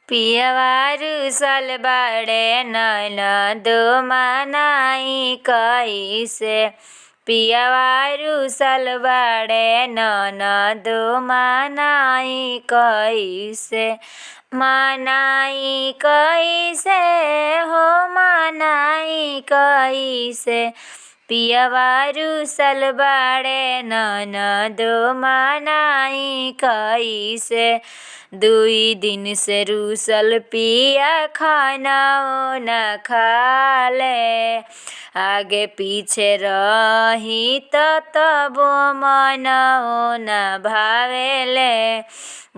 पियवारू सलबाड़े ननदो मनाई कैसे। पियवारू सलबाड़े ननदो मनाई कैसे। मनाई कैसे हो मनाई कैसे। पियवारू सलबाड़े ननदो मनाई कैसे। 2 दिन से रूसल पिया खाना न खाले। आगे पीछे रही तबो मन न भावेले।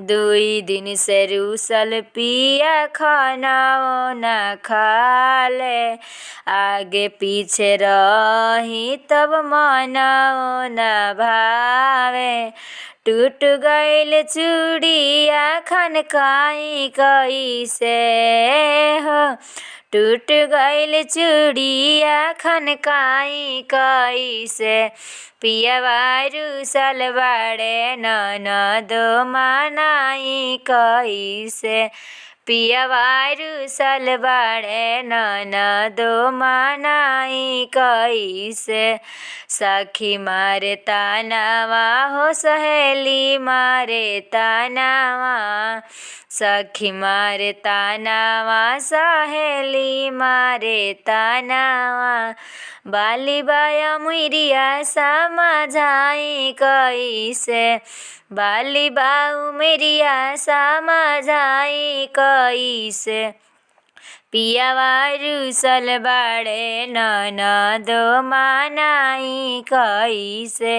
2 दिन से रूसल पिया खाना न खाले। आगे पीछे रही तब मन न भावे। टूट गइल चूड़िया खनकाई कैसे हो। टूट गइल चूड़िया खनकाई कैसे। पियवारू सलबाड़े ननदो मनाई कैसे। पियवारू सलबाड़े ननदो मनाई कैसे। सखी मारे तानावा हो सहेली मारे तानावा। सखी मारे तानावा सहेली मारे तानावा। बाली बाया मुरिया समझाई कैसे। बाली बाऊ मेरिया समझाई कैसे। पियवारू सलबाड़े ननदो मनाई कैसे।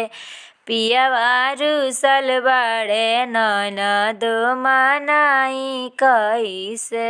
पियवारू सलबाड़े ननदो मनाई कैसे।